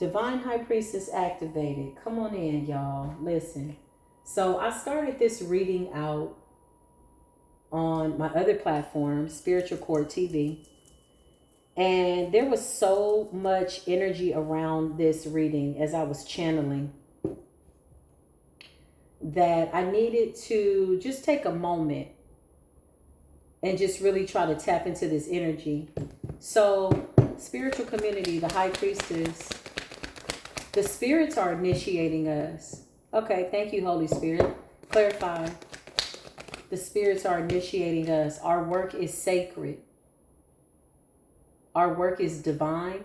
Divine High Priestess activated. Come on in, y'all. Listen. So I started this reading out on my other platform, Spiritual Court TV. And there was so much energy around this reading as I was channeling that I needed to just take a moment and just really try to tap into this energy. So, spiritual community, the High Priestess, the spirits are initiating us. Okay, thank you, Holy Spirit. Clarify. The spirits are initiating us. Our work is sacred. Our work is divine.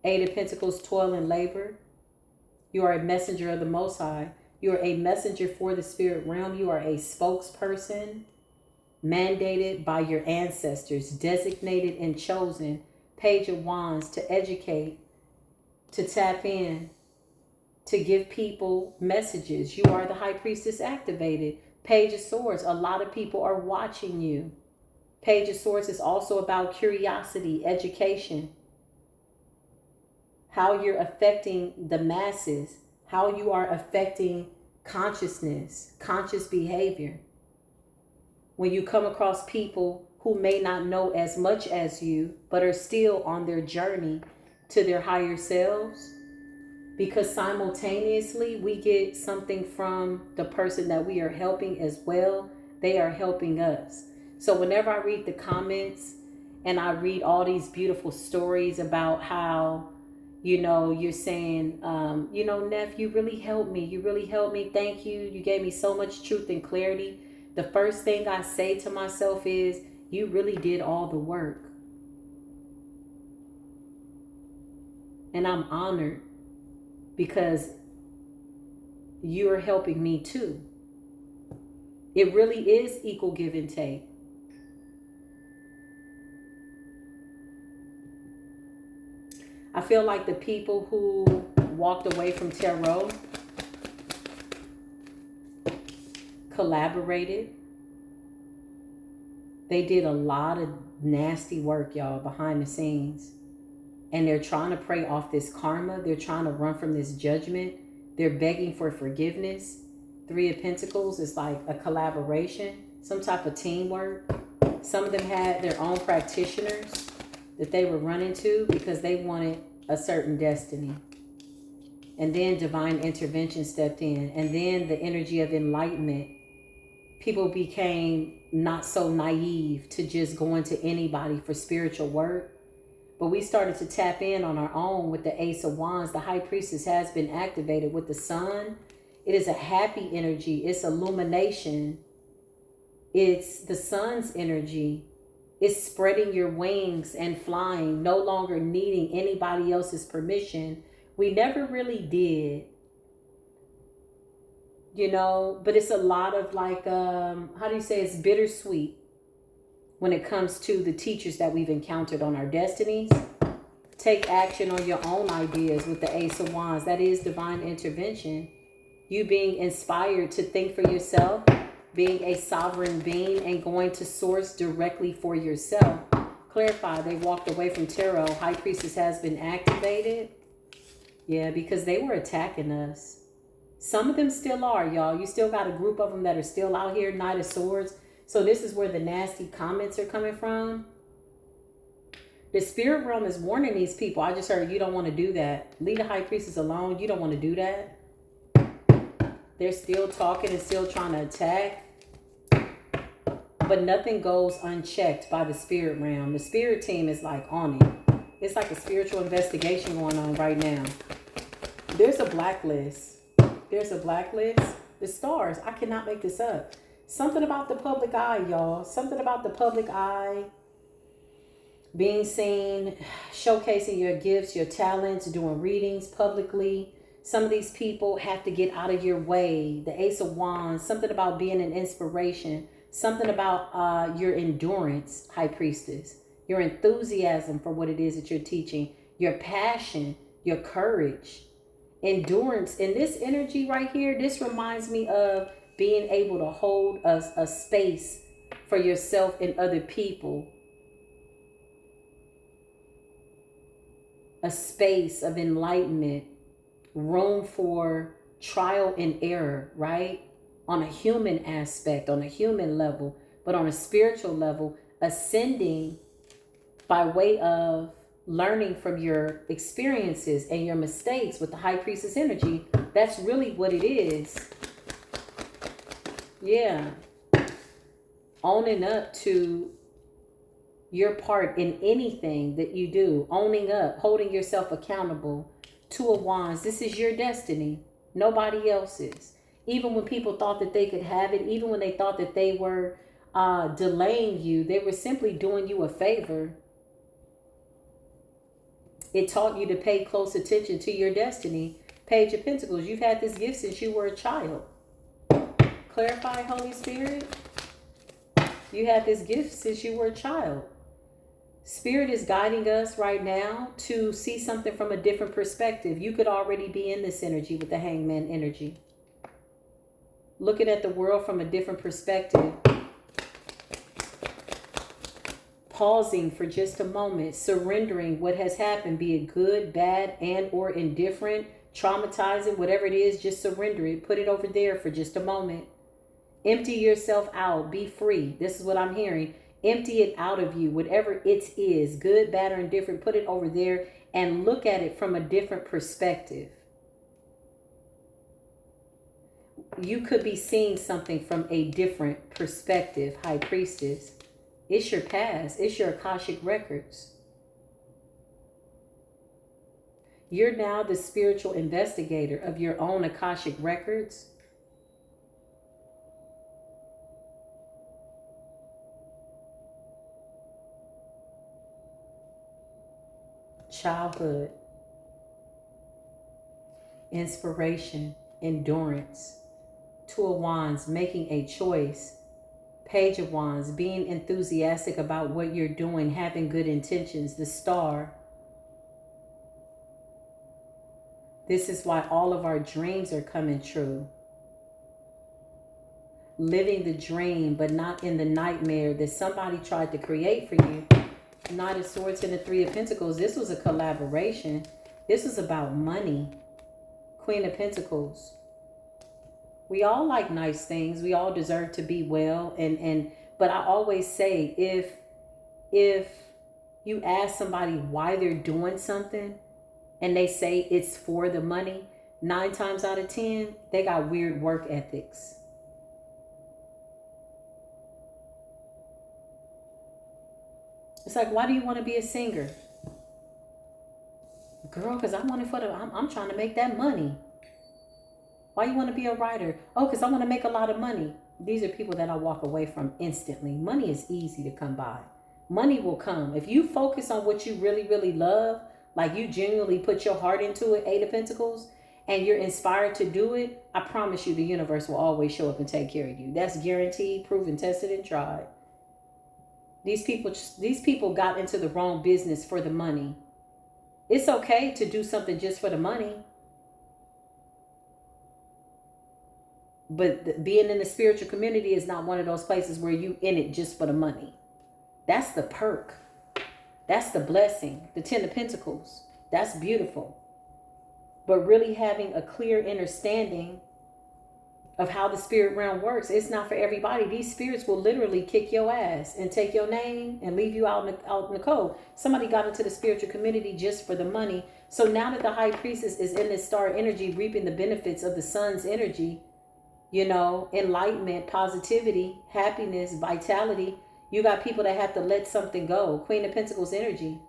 Eight of Pentacles, toil and labor. You are a messenger of the Most High. You are a messenger for the spirit realm. You are a spokesperson mandated by your ancestors, designated and chosen. Page of Wands to educate, to tap in, to give people messages. You are the High Priestess activated. Page of Swords. A lot of people are watching you. Page of Swords is also about curiosity, education, how you're affecting the masses, how you are affecting consciousness, conscious behavior. When you come across people who may not know as much as you, but are still on their journey to their higher selves, because simultaneously we get something from the person that we are helping as well. They are helping us. So whenever I read the comments and I read all these beautiful stories about how, you're saying, Neff, you really helped me. You really helped me. Thank you. You gave me so much truth and clarity. The first thing I say to myself is, you really did all the work. And I'm honored because you're helping me too. It really is equal give and take. I feel like the people who walked away from tarot collaborated. They did a lot of nasty work, y'all, behind the scenes. And they're trying to prey off this karma. They're trying to run from this judgment. They're begging for forgiveness. Three of Pentacles is like a collaboration, some type of teamwork. Some of them had their own practitioners that they were running to because they wanted a certain destiny. And then divine intervention stepped in. And then the energy of enlightenment. People became not so naive to just going to anybody for spiritual work. But we started to tap in on our own with the Ace of Wands. The High Priestess has been activated with the Sun. It is a happy energy. It's illumination. It's the Sun's energy. It's spreading your wings and flying, no longer needing anybody else's permission. We never really did. But it's a lot of like, it's bittersweet when it comes to the teachers that we've encountered on our destinies. Take action on your own ideas with the Ace of Wands. That is divine intervention. You being inspired to think for yourself, being a sovereign being and going to source directly for yourself. Clarify, they walked away from tarot. High Priestess has been activated. Yeah, because they were attacking us. Some of them still are, y'all. You still got a group of them that are still out here, Knight of Swords. So this is where the nasty comments are coming from. The spirit realm is warning these people. I just heard you don't want to do that. Leave the High Priestess alone. You don't want to do that. They're still talking and still trying to attack. But nothing goes unchecked by the spirit realm. The spirit team is like on it. It's like a spiritual investigation going on right now. There's a blacklist. There's a blacklist. The stars. I cannot make this up. Something about the public eye, y'all. Something about the public eye. Being seen, showcasing your gifts, your talents, doing readings publicly. Some of these people have to get out of your way. The Ace of Wands. Something about being an inspiration. Something about your endurance, High Priestess. Your enthusiasm for what it is that you're teaching. Your passion. Your courage. Endurance. In this energy right here, this reminds me of being able to hold a space for yourself and other people. a space of enlightenment, room for trial and error, right? On a human aspect, on a human level, but on a spiritual level, ascending by way of learning from your experiences and your mistakes with the high priestess energy. That's really what it is. Yeah. Owning up to your part in anything that you do. Owning up, holding yourself accountable. Two of Wands. This is your destiny. Nobody else's. Even when people thought that they could have it, even when they thought that they were delaying you, they were simply doing you a favor. It taught you to pay close attention to your destiny. Page of Pentacles, you've had this gift since you were a child. Clarify, Holy Spirit. You had this gift since you were a child. Spirit is guiding us right now to see something from a different perspective. You could already be in this energy with the Hangman energy. Looking at the world from a different perspective. Pausing for just a moment, surrendering what has happened, be it good, bad, and or indifferent, traumatizing, whatever it is, just surrender it. Put it over there for just a moment. Empty yourself out. Be free. This is what I'm hearing. Empty it out of you. Whatever it is, good, bad, or indifferent, put it over there and look at it from a different perspective. You could be seeing something from a different perspective, High Priestess. It's your past. It's your Akashic records. You're now the spiritual investigator of your own Akashic records. Childhood. Inspiration. Endurance. Two of Wands, making a choice. Page of Wands, being enthusiastic about what you're doing, having good intentions. The Star. This is why all of our dreams are coming true. Living the dream, but not in the nightmare that somebody tried to create for you. Knight of Swords and the Three of Pentacles. This was a collaboration. This was about money. Queen of Pentacles. We all like nice things. We all deserve to be well. But I always say, if you ask somebody why they're doing something and they say it's for the money, 9 times out of 10, they got weird work ethics. It's like, why do you want to be a singer? Girl, because I want it for I'm trying to make that money. Why you want to be a writer? Oh, because I want to make a lot of money. These are people that I walk away from instantly. Money is easy to come by. Money will come. If you focus on what you really, really love, like you genuinely put your heart into it, 8 of Pentacles, and you're inspired to do it, I promise you the universe will always show up and take care of you. That's guaranteed, proven, tested, and tried. These people got into the wrong business for the money. It's okay to do something just for the money. But being in the spiritual community is not one of those places where you in it just for the money. That's the perk. That's the blessing. The 10 of Pentacles. That's beautiful. But really having a clear understanding of how the spirit realm works. It's not for everybody. These spirits will literally kick your ass and take your name and leave you out in the cold. Somebody got into the spiritual community just for the money. So now that the High Priestess is in this star energy, reaping the benefits of the sun's energy, you know, enlightenment, positivity, happiness, vitality, you got people that have to let something go. Queen of Pentacles energy.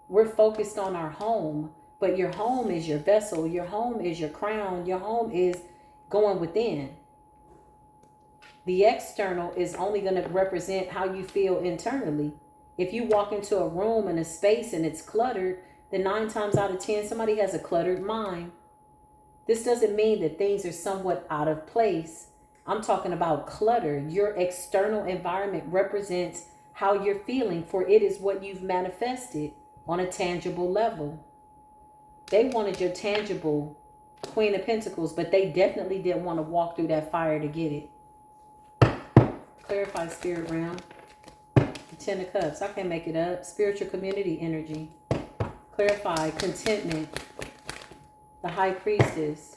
We're focused on our home, but your home is your vessel. Your home is your crown. Your home is going within. The external is only going to represent how you feel internally. If you walk into a room and a space and it's cluttered, then 9 times out of 10, somebody has a cluttered mind. This doesn't mean that things are somewhat out of place. I'm talking about clutter. Your external environment represents how you're feeling, for it is what you've manifested on a tangible level. They wanted your tangible Queen of Pentacles, but they definitely didn't want to walk through that fire to get it. Clarify, spirit realm. The 10 of Cups. I can't make it up. Spiritual community energy. Clarify. Contentment. The High Priestess.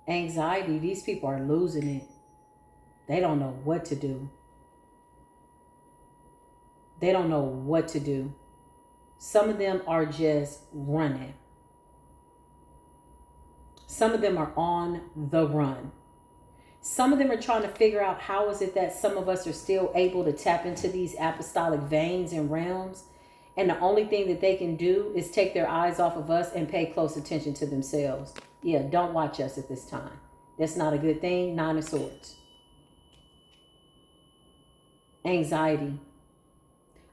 Anxiety. These people are losing it. They don't know what to do. They don't know what to do. Some of them are just running. Some of them are on the run. Some of them are trying to figure out how is it that some of us are still able to tap into these apostolic veins and realms. And the only thing that they can do is take their eyes off of us and pay close attention to themselves. Yeah, don't watch us at this time. That's not a good thing. Nine of Swords. Anxiety.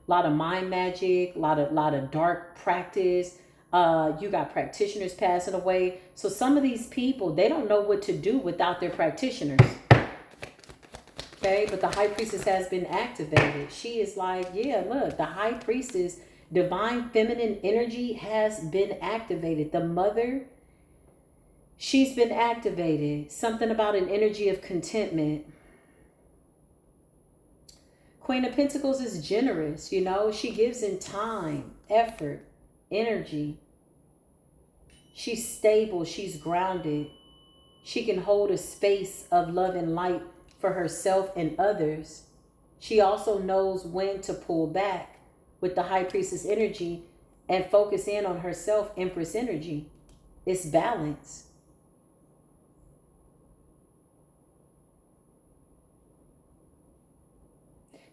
A lot of mind magic, a lot of dark practice. You got practitioners passing away. So some of these people, they don't know what to do without their practitioners. Okay, but the High Priestess has been activated. She is like, yeah, look, the High Priestess, divine feminine energy has been activated. The Mother, she's been activated. Something about an energy of contentment. Queen of Pentacles is generous, you know. She gives in time, effort, energy. She's stable. She's grounded. She can hold a space of love and light for herself and others. She also knows when to pull back with the High Priestess energy and focus in on herself, Empress energy. It's balance.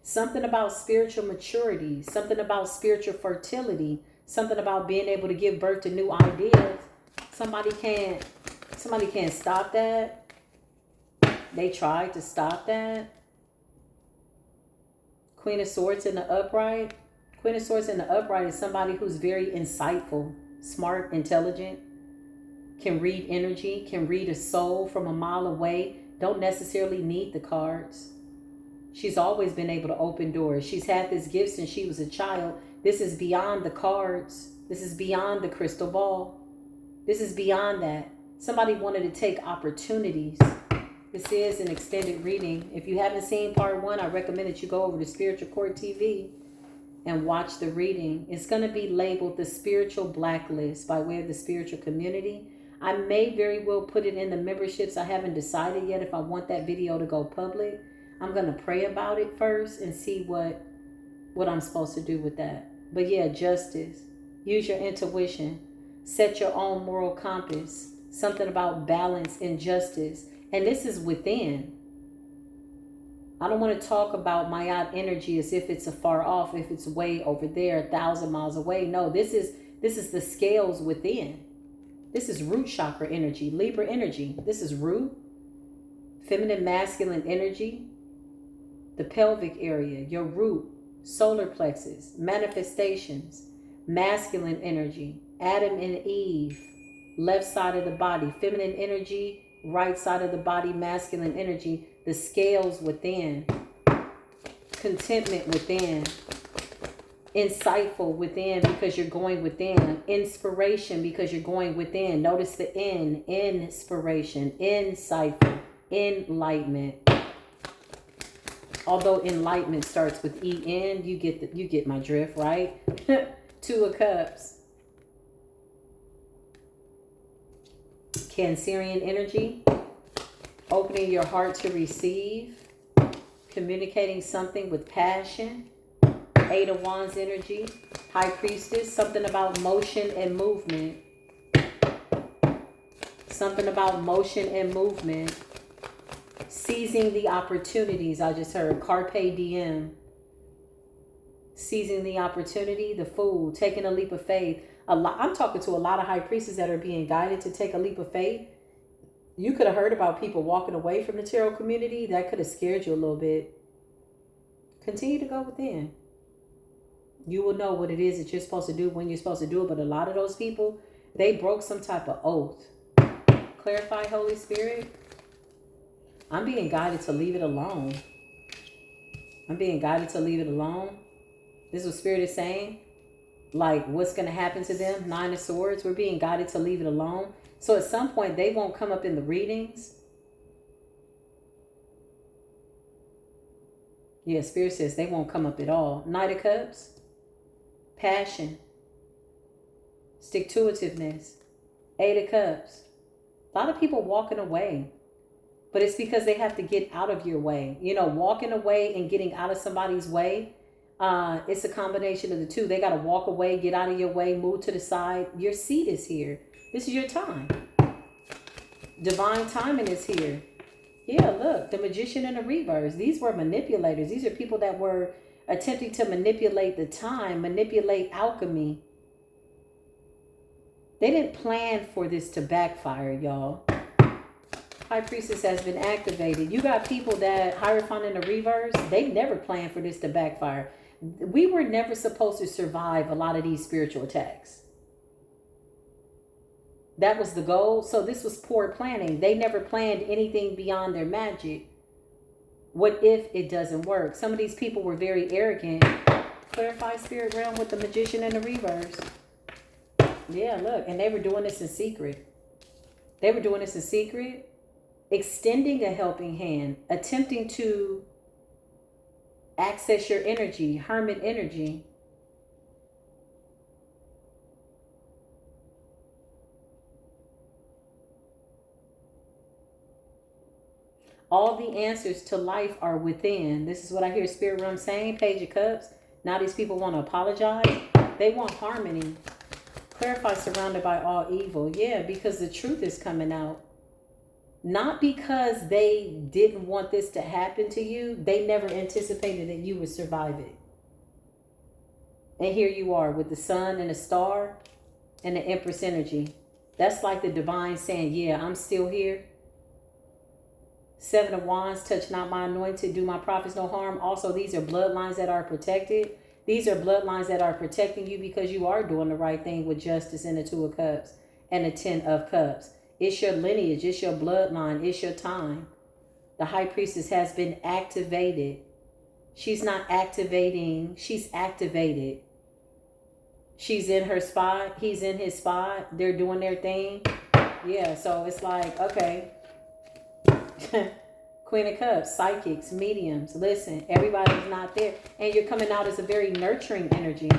Something about spiritual maturity, something about spiritual fertility, something about being able to give birth to new ideas. Somebody can't stop that. They tried to stop that. Queen of Swords in the upright. Queen of Swords in the upright is somebody who's very insightful, smart, intelligent, can read energy, can read a soul from a mile away, don't necessarily need the cards. She's always been able to open doors. She's had this gift since she was a child. This is beyond the cards. This is beyond the crystal ball. This is beyond that. Somebody wanted to take opportunities. This is an extended reading. If you haven't seen part 1, I recommend that you go over to Spiritual Court TV and watch the reading. It's going to be labeled the Spiritual Blacklist by way of the spiritual community. I may very well put it in the memberships. I haven't decided yet if I want that video to go public. I'm going to pray about it first and see what I'm supposed to do with that. But yeah, justice. Use your intuition. Set your own moral compass. Something about balance and justice. And this is within. I don't want to talk about Mayat energy as if it's afar off, if it's way over there, 1,000 miles away. No, this is the scales within. This is root chakra energy, Libra energy. This is root, feminine, masculine energy. The pelvic area, your root, solar plexus, manifestations, masculine energy, Adam and Eve, left side of the body, feminine energy, right side of the body, masculine energy, the scales within, contentment within, insightful within because you're going within, inspiration because you're going within. Notice the inspiration, insightful, enlightenment. Although enlightenment starts with EN, you get my drift, right? 2 of Cups. Cancerian energy. Opening your heart to receive. Communicating something with passion. 8 of Wands energy. High Priestess. Something about motion and movement. Something about motion and movement. Seizing the opportunities. I just heard Carpe Diem. Seizing the opportunity. The Fool. Taking a leap of faith. I'm talking to a lot of High Priestesses that are being guided to take a leap of faith. You could have heard about people walking away from the tarot community. That could have scared you a little bit. Continue to go within. You will know what it is that you're supposed to do when you're supposed to do it. But a lot of those people, they broke some type of oath. Clarify, Holy Spirit. I'm being guided to leave it alone. I'm being guided to leave it alone. This is what Spirit is saying. Like, what's going to happen to them? 9 of Swords. We're being guided to leave it alone. So at some point, they won't come up in the readings. Yeah, Spirit says they won't come up at all. Knight of Cups. Passion. Stick-to-itiveness. Eight of Cups. A lot of people walking away. But it's because they have to get out of your way. You know, walking away and getting out of somebody's way. It's a combination of the two. They got to walk away, get out of your way, move to the side. Your seat is here. This is your time. Divine timing is here. Yeah, look, the Magician in the reverse. These were manipulators. These are people that were attempting to manipulate the time, manipulate alchemy. They didn't plan for this to backfire, y'all. High Priestess has been activated. You got people that Hierophant in the reverse. They never planned for this to backfire. We were never supposed to survive a lot of these spiritual attacks. That was the goal. So this was poor planning. They never planned anything beyond their magic. What if it doesn't work? Some of these people were very arrogant. Clarify spirit realm with the Magician in the reverse. Yeah, look. And they were doing this in secret. They were doing this in secret. Extending a helping hand. Attempting to access your energy. Hermit energy. All the answers to life are within. This is what I hear Spirit Realm saying. Page of Cups. Now these people want to apologize. They want harmony. Clarify surrounded by all evil. Yeah, because the truth is coming out. Not because they didn't want this to happen to you. They never anticipated that you would survive it. And here you are with the sun and the star and the Empress energy. That's like the divine saying, yeah, I'm still here. Seven of Wands, touch not my anointed, do my prophets no harm. Also, these are bloodlines that are protected. These are bloodlines that are protecting you because you are doing the right thing with justice and the Two of Cups and the Ten of Cups. It's your lineage. It's your bloodline. It's your time. The High Priestess has been activated. She's not activating. She's activated. She's in her spot. He's in his spot. They're doing their thing. Yeah, so it's like, okay. Queen of Cups, psychics, mediums. Listen, everybody's not there. And you're coming out as a very nurturing energy.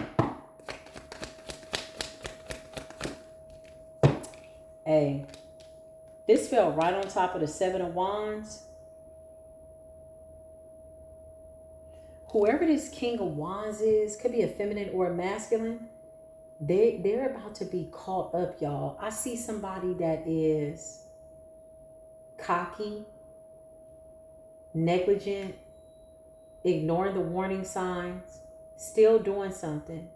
Hey, this fell right on top of the Seven of Wands. Whoever this King of Wands is, could be a feminine or a masculine. They're about to be caught up, y'all. I see somebody that is cocky, negligent, ignoring the warning signs, still doing something,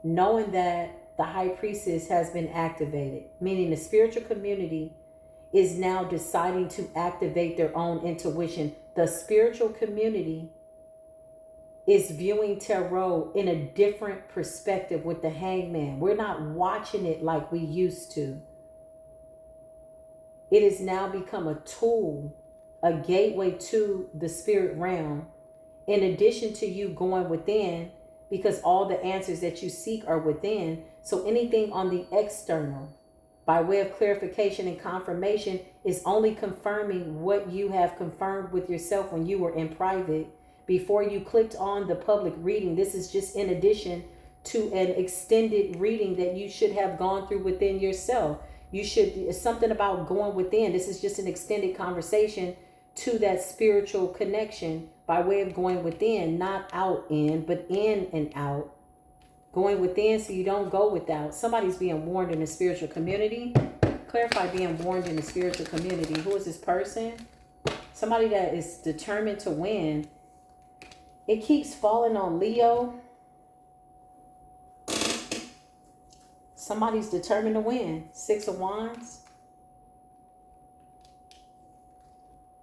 knowing that the High Priestess has been activated, meaning the spiritual community is now deciding to activate their own intuition. The spiritual community is viewing tarot in a different perspective with the Hangman. We're not watching it like we used to. It has now become a tool, a gateway to the spirit realm, in addition to you going within, because all the answers that you seek are within. So anything on the external, by way of clarification and confirmation, is only confirming what you have confirmed with yourself when you were in private, before you clicked on the public reading. This is just in addition to an extended reading that you should have gone through within yourself. You should, it's something about going within. This is just an extended conversation to that spiritual connection by way of going within, not out in, but in and out. Going within so you don't go without. Somebody's being warned in the spiritual community. Clarify being warned in the spiritual community. Who is this person? Somebody that is determined to win. It keeps falling on Leo. Somebody's determined to win. Six of Wands.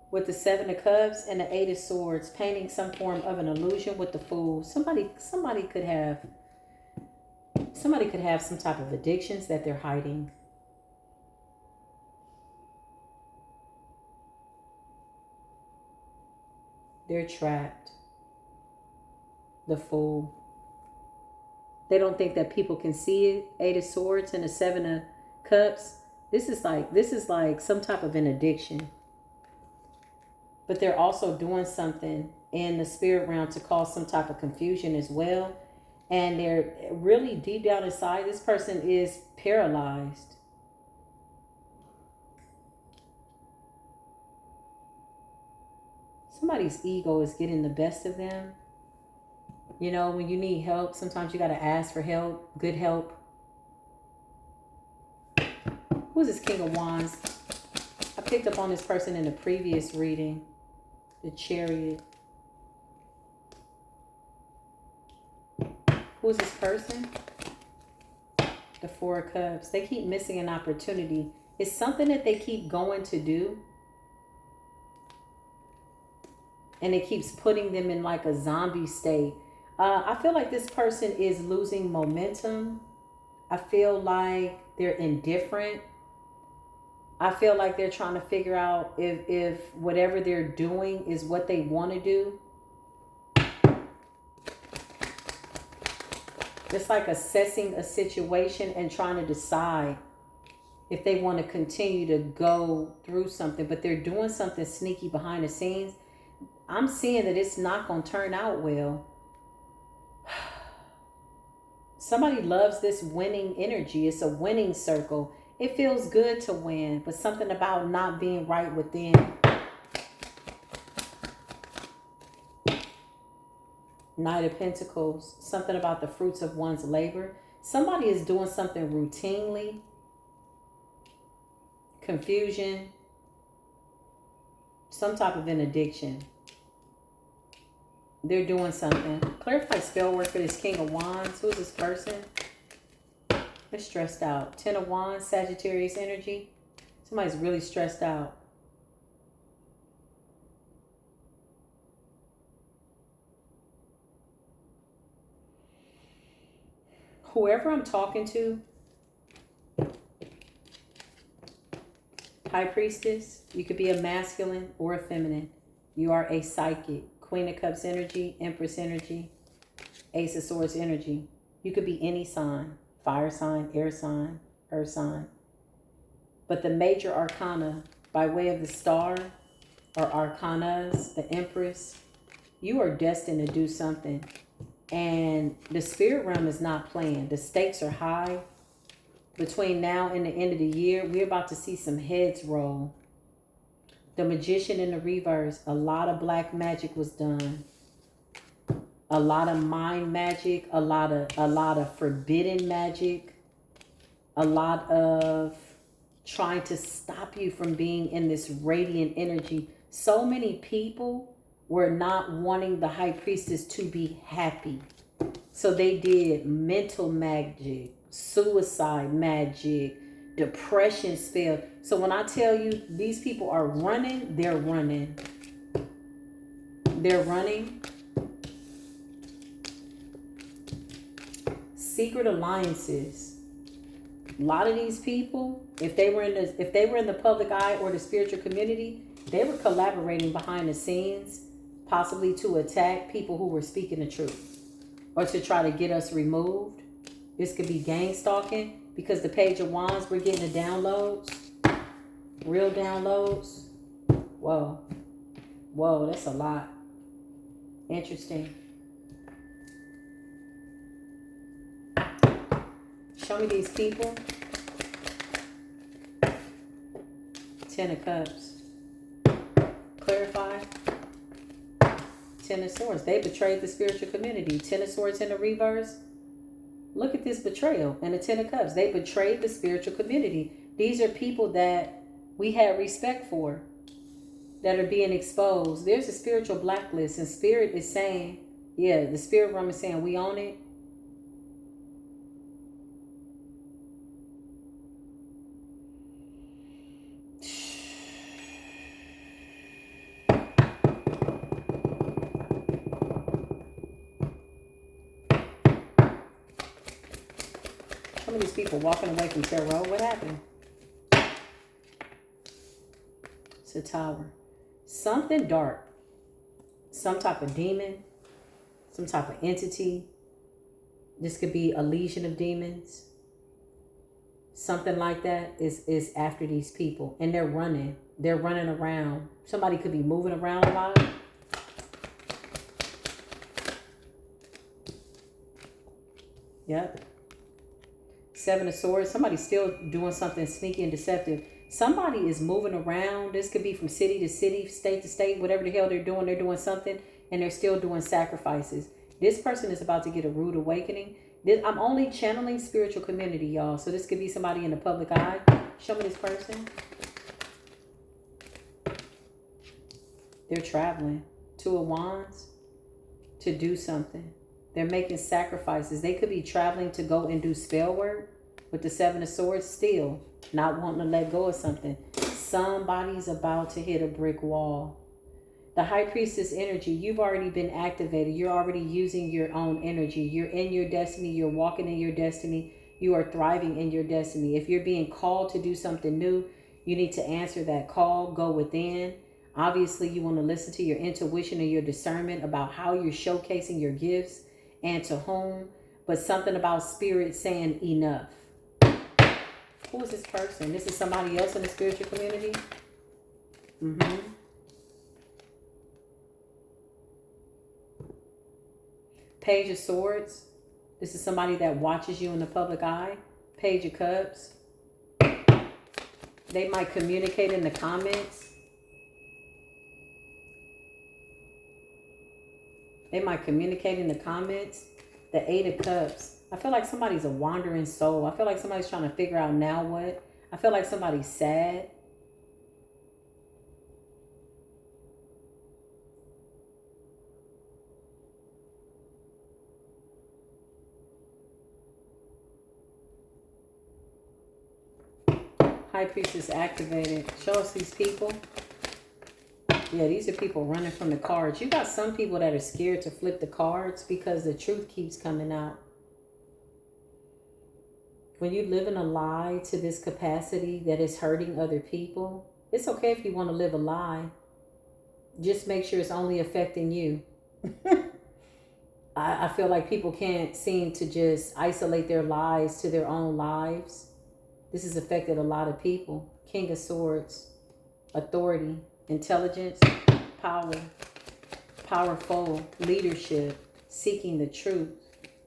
With the Seven of Cups and the Eight of Swords, painting some form of an illusion with the Fool. Somebody could have some type of addictions that they're hiding. They're trapped. The Fool. They don't think that people can see it. Eight of Swords and the Seven of Cups. This is like some type of an addiction. But they're also doing something in the spirit realm to cause some type of confusion as well. And they're really deep down inside, this person is paralyzed. Somebody's ego is getting the best of them. You know, when you need help, sometimes you got to ask for help, good help. Who's this King of Wands? I picked up on this person in the previous reading. The Chariot. Who's this person? The Four of Cups. They keep missing an opportunity. It's something that they keep going to do. And it keeps putting them in like a zombie state. I feel like this person is losing momentum. I feel like they're indifferent. I feel like they're trying to figure out if whatever they're doing is what they want to do. It's like assessing a situation and trying to decide if they want to continue to go through something, but they're doing something sneaky behind the scenes. I'm seeing that it's not going to turn out well. Somebody loves this winning energy. It's a winning circle. It feels good to win, but something about not being right within. Knight of Pentacles. Something about the fruits of one's labor. Somebody is doing something routinely. Confusion. Some type of an addiction. They're doing something. Clarify spell work for this King of Wands. Who's this person? They're stressed out. Ten of Wands, Sagittarius energy. Somebody's really stressed out. Whoever I'm talking to, High Priestess, you could be a masculine or a feminine. You are a psychic. Queen of Cups energy, Empress energy, Ace of Swords energy. You could be any sign. Fire sign, air sign, earth sign. But the major arcana by way of the star or arcanas, the Empress, you are destined to do something. And the spirit realm is not playing. The stakes are high. Between now and the end of the year, we're about to see some heads roll. The Magician in the reverse, a lot of black magic was done. A lot of mind magic, a lot of forbidden magic, a lot of trying to stop you from being in this radiant energy. So many people were not wanting the High Priestess to be happy. So they did mental magic, suicide magic, depression spell. So when I tell you these people are running, they're running. They're running. Secret alliances. A lot of these people, if they were in the public eye or the spiritual community, they were collaborating behind the scenes, possibly to attack people who were speaking the truth or to try to get us removed. This could be gang stalking because the Page of Wands, we're getting the downloads, real downloads. Whoa. Whoa, that's a lot. Interesting. Show me these people. Ten of Cups. Clarify. Ten of Swords. They betrayed the spiritual community. Ten of Swords in the reverse. Look at this betrayal. And the Ten of Cups. They betrayed the spiritual community. These are people that we had respect for, that are being exposed. There's a spiritual blacklist. And Spirit is saying, yeah, the spirit realm is saying we own it. Some of these people walking away from tarot. What happened? It's a Tower. Something dark. Some type of demon. Some type of entity. This could be a legion of demons. Something like that is after these people. And they're running. They're running around. Somebody could be moving around a lot. Yep. Seven of Swords. Somebody's still doing something sneaky and deceptive. Somebody is moving around. This could be from city to city, state to state, whatever the hell they're doing something, and they're still doing sacrifices. This person is about to get a rude awakening. I'm only channeling spiritual community, y'all. So this could be somebody in the public eye. Show me this person. They're traveling. Two of Wands to do something. They're making sacrifices. They could be traveling to go and do spell work with the Seven of Swords, still not wanting to let go of something. Somebody's about to hit a brick wall. The High Priestess energy, you've already been activated. You're already using your own energy. You're in your destiny. You're walking in your destiny. You are thriving in your destiny. If you're being called to do something new, you need to answer that call. Go within. Obviously, you want to listen to your intuition and your discernment about how you're showcasing your gifts and to whom. But something about spirit saying enough. Who is this person? This is somebody else in the spiritual community? Page of Swords. This is somebody that watches you in the public eye. Page of Cups. They might communicate in the comments. They might communicate in the comments. The Eight of Cups. I feel like somebody's a wandering soul. I feel like somebody's trying to figure out now what. I feel like somebody's sad. High Priestess activated. Show us these people. Yeah, these are people running from the cards. You got some people that are scared to flip the cards because the truth keeps coming out. When you live in a lie to this capacity that is hurting other people, it's okay if you want to live a lie. Just make sure it's only affecting you. I feel like people can't seem to just isolate their lies to their own lives. This has affected a lot of people. King of Swords, authority, intelligence, power, powerful, leadership, seeking the truth.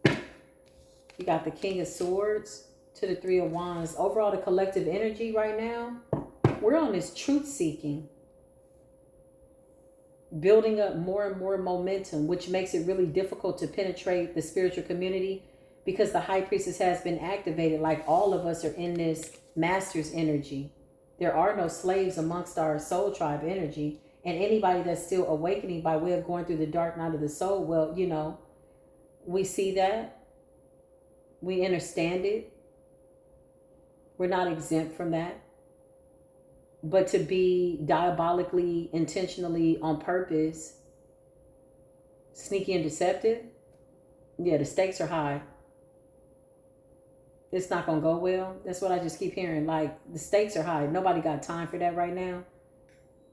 You got the King of Swords to the Three of Wands. Overall, the collective energy right now, we're on this truth seeking. Building up more and more momentum, which makes it really difficult to penetrate the spiritual community because the High Priestess has been activated. Like all of us are in this master's energy. There are no slaves amongst our soul tribe energy. And anybody that's still awakening by way of going through the dark night of the soul, well, you know, we see that. We understand it. We're not exempt from that. But to be diabolically, intentionally, on purpose, sneaky and deceptive, yeah, the stakes are high. It's not going to go well. That's what I just keep hearing. Like, the stakes are high. Nobody got time for that right now.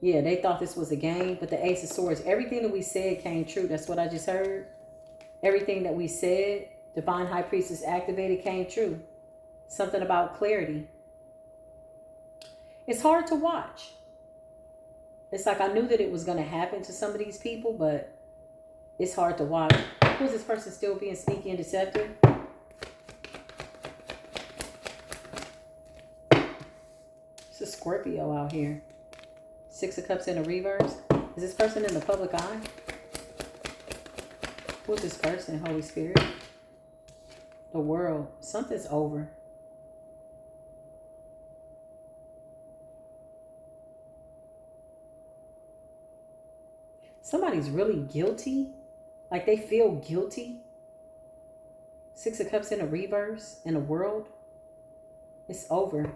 Yeah, they thought this was a game, but the Ace of Swords, everything that we said came true. That's what I just heard. Everything that we said, Divine High Priestess activated, came true. Something about clarity. It's hard to watch. It's like I knew that it was going to happen to some of these people, but it's hard to watch. Who's this person still being sneaky and deceptive? It's a Scorpio out here. Six of Cups in a reverse. Is this person in the public eye? Who's this person, Holy Spirit? The World. Something's over. Somebody's really guilty. Like they feel guilty. Six of Cups in a reverse in a world. It's over.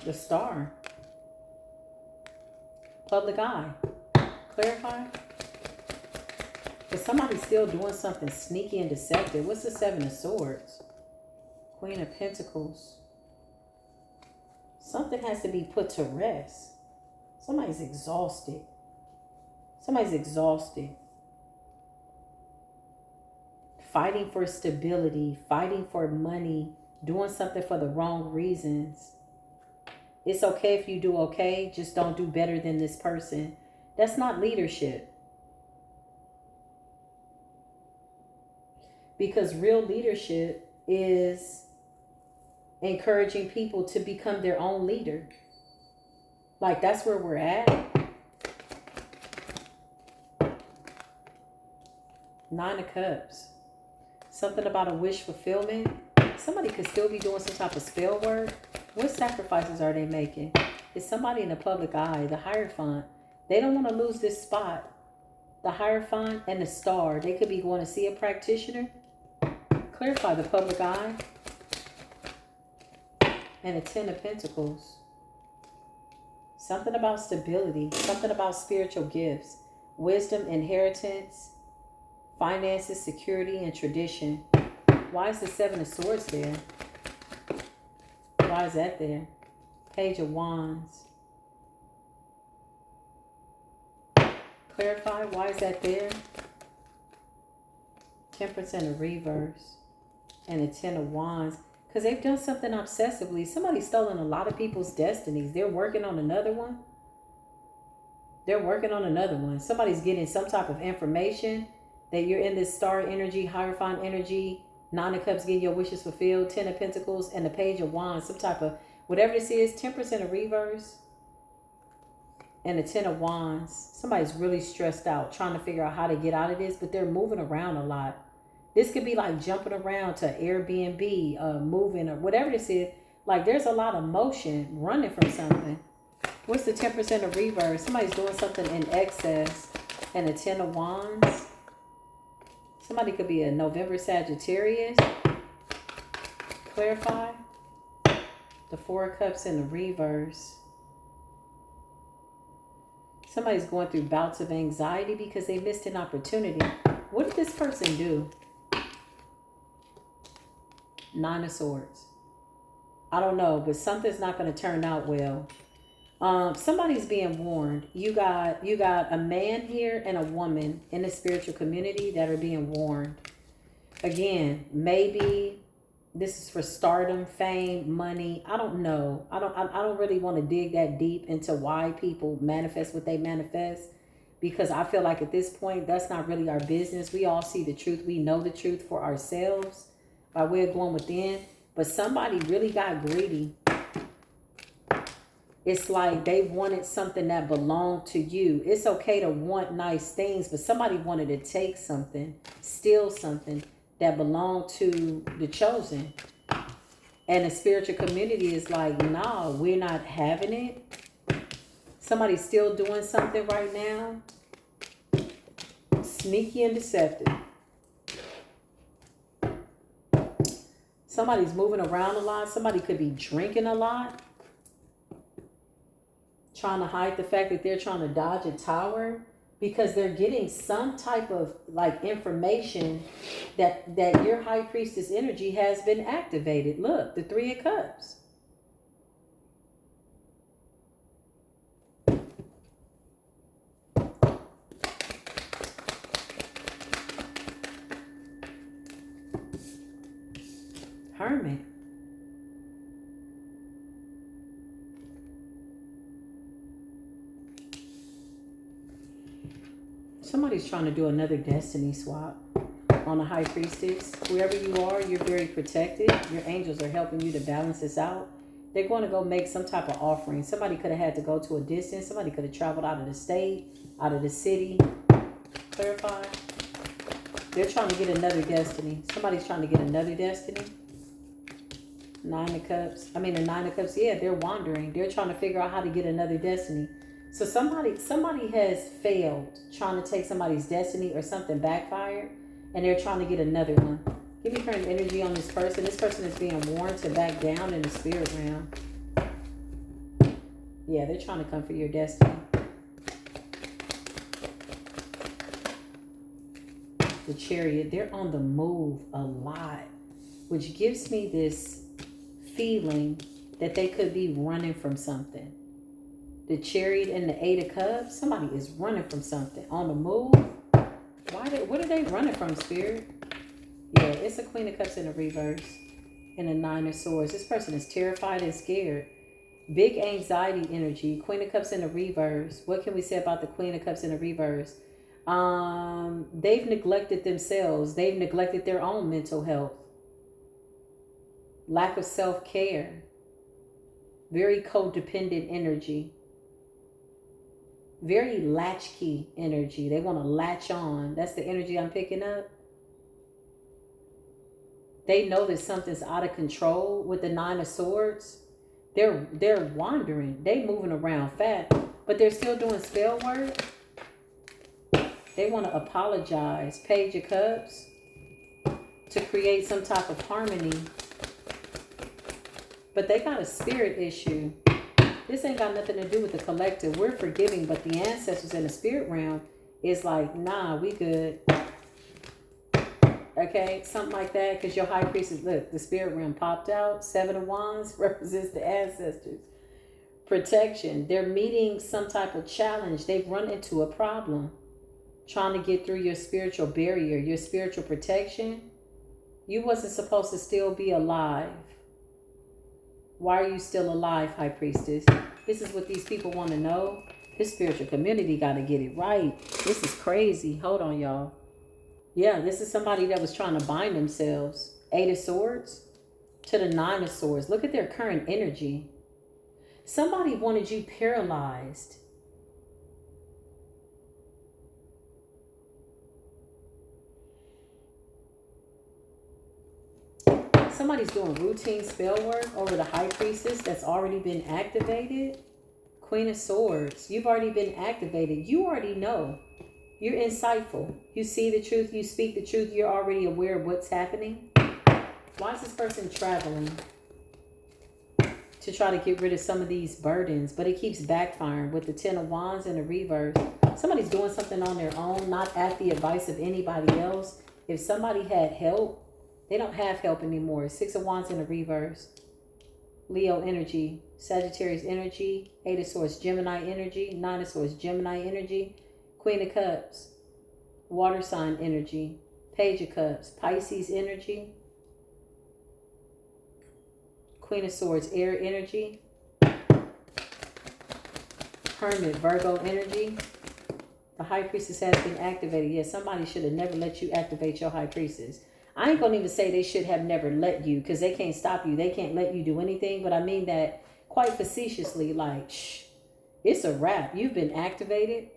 The Star. Public eye. Clarify. But somebody's still doing something sneaky and deceptive. What's the Seven of Swords? Queen of Pentacles. Something has to be put to rest. Somebody's exhausted. Somebody's exhausted. Fighting for stability, fighting for money, doing something for the wrong reasons. It's okay if you do okay, just don't do better than this person. That's not leadership. Because real leadership is encouraging people to become their own leader. Like, that's where we're at. 9 of Cups. Something about a wish fulfillment. Somebody could still be doing some type of spell work. What sacrifices are they making? It's somebody in the public eye, the Hierophant. They don't want to lose this spot. The Hierophant and the Star. They could be going to see a practitioner. Clarify the public eye. And a 10 of Pentacles. Something about stability. Something about spiritual gifts. Wisdom, inheritance, finances, security, and tradition. Why is the 7 of Swords there? Why is that there? Page of Wands. Clarify, why is that there? Temperance and a reverse. And a 10 of Wands. Because they've done something obsessively. Somebody's stolen a lot of people's destinies. They're working on another one. They're working on another one. Somebody's getting some type of information that you're in this Star energy, Hierophant energy. 9 of Cups, getting your wishes fulfilled. 10 of Pentacles and the Page of Wands. Some type of, whatever this is, Temperance in a reverse. And the 10 of Wands. Somebody's really stressed out, trying to figure out how to get out of this, but they're moving around a lot. This could be like jumping around to Airbnb, moving, or whatever this is. Like, there's a lot of motion running from something. What's the 10% of reverse? Somebody's doing something in excess. And the 10 of Wands. Somebody could be a November Sagittarius. Clarify. The 4 of Cups in the reverse. Somebody's going through bouts of anxiety because they missed an opportunity. What did this person do? 9 of Swords. I don't know, but something's not going to turn out well. Somebody's being warned. You got a man here and a woman in the spiritual community that are being warned. Again, maybe this is for stardom, fame, money. I don't know. I don't really want to dig that deep into why people manifest what they manifest, because I feel like at this point, that's not really our business. We all see the truth. We know the truth for ourselves by way of going within. But somebody really got greedy. It's like they wanted something that belonged to you. It's okay to want nice things, but somebody wanted to take something, steal something that belonged to the chosen. And the spiritual community is like, nah, we're not having it. Somebody's still doing something right now. Sneaky and deceptive. Somebody's moving around a lot. Somebody could be drinking a lot. Trying to hide the fact that they're trying to dodge a tower because they're getting some type of like information that your high priestess energy has been activated. Look, the 3 of Cups. Hermit. Somebody's trying to do another destiny swap on a high priestess. Whoever you are, you're very protected. Your angels are helping you to balance this out. They're going to go make some type of offering. Somebody could have had to go to a distance. Somebody could have traveled out of the state, out of the city. Clarify. They're trying to get another destiny. Somebody's trying to get another destiny. 9 of Cups. I mean, the 9 of Cups. Yeah, they're wandering. They're trying to figure out how to get another destiny. So somebody has failed trying to take somebody's destiny, or something backfired, and they're trying to get another one. Give me current energy on this person. This person is being warned to back down in the spirit realm. Yeah, they're trying to come for your destiny. The Chariot. They're on the move a lot, which gives me this feeling that they could be running from something. The Chariot and the 8 of Cups. Somebody is running from something. On the move. What are they running from, Spirit? Yeah, it's a Queen of Cups in the reverse. And a 9 of Swords. This person is terrified and scared. Big anxiety energy. Queen of Cups in the reverse. What can we say about the Queen of Cups in the reverse? They've neglected themselves. They've neglected their own mental health. Lack of self-care. Very codependent energy. Very latchkey energy. They want to latch on. That's the energy I'm picking up. They know that something's out of control with the Nine of Swords. They're wandering. They moving around fast, but they're still doing spell work. They want to apologize. Page of Cups. To create some type of harmony. But they got a spirit issue. This ain't got nothing to do with the collective. We're forgiving, but the ancestors in the spirit realm is like, nah, we good. Okay, something like that. Because your high priestess, look, the spirit realm popped out. 7 of Wands represents the ancestors. Protection. They're meeting some type of challenge. They've run into a problem. Trying to get through your spiritual barrier, your spiritual protection. You wasn't supposed to still be alive. Why are you still alive, High Priestess? This is what these people want to know. This spiritual community got to get it right. This is crazy. Hold on, y'all. Yeah, this is somebody that was trying to bind themselves. 8 of Swords to the 9 of Swords. Look at their current energy. Somebody wanted you paralyzed. Somebody's doing routine spell work over the High Priestess that's already been activated. Queen of Swords. You've already been activated. You already know. You're insightful. You see the truth. You speak the truth. You're already aware of what's happening. Why is this person traveling? To try to get rid of some of these burdens. But it keeps backfiring with the 10 of Wands in the reverse. Somebody's doing something on their own. Not at the advice of anybody else. If somebody had help. They don't have help anymore. 6 of Wands in the reverse. Leo energy. Sagittarius energy. 8 of Swords Gemini energy. 9 of Swords Gemini energy. Queen of Cups. Water sign energy. Page of Cups. Pisces energy. Queen of Swords air energy. Hermit Virgo energy. The High Priestess has been activated. Yes, somebody should have never let you activate your High Priestess. I ain't going to even say they should have never let you, because they can't stop you. They can't let you do anything. But I mean that quite facetiously, like, shh, it's a wrap. You've been activated.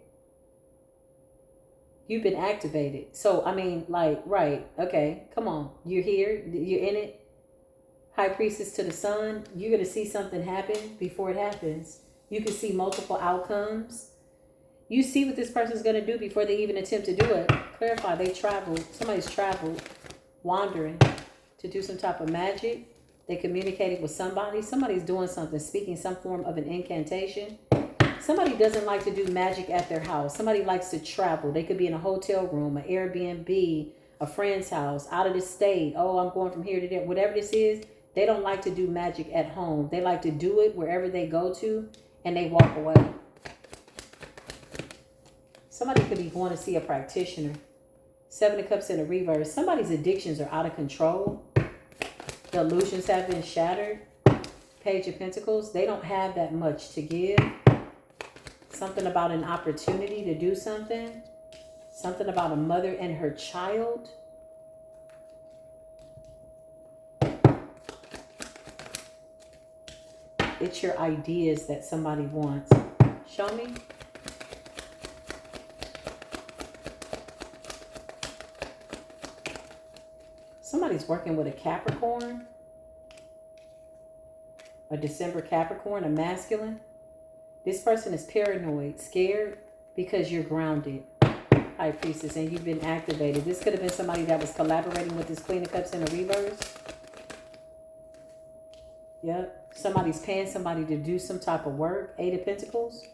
You've been activated. So, I mean, like, right. Okay, come on. You're here. You're in it. High Priestess to the Sun. You're going to see something happen before it happens. You can see multiple outcomes. You see what this person's going to do before they even attempt to do it. Clarify, they traveled. Somebody's traveled. Wandering to do some type of magic. They communicated with somebody. Somebody's doing something, speaking some form of an incantation. Somebody doesn't like to do magic at their house. Somebody likes to travel. They could be in a hotel room, an Airbnb, a friend's house, out of the state. Oh, I'm going from here to there. Whatever this is, they don't like to do magic at home. They like to do it wherever they go to, and they walk away. Somebody could be going to see a practitioner. 7 of Cups in the reverse. Somebody's addictions are out of control. The illusions have been shattered. Page of Pentacles. They don't have that much to give. Something about an opportunity to do something. Something about a mother and her child. It's your ideas that somebody wants. Show me. Somebody's working with a Capricorn, a December Capricorn, a masculine. This person is paranoid, scared because you're grounded, High Priestess, and you've been activated. This could have been somebody that was collaborating with this Queen of Cups in the reverse. Yep. Somebody's paying somebody to do some type of work. 8 of Pentacles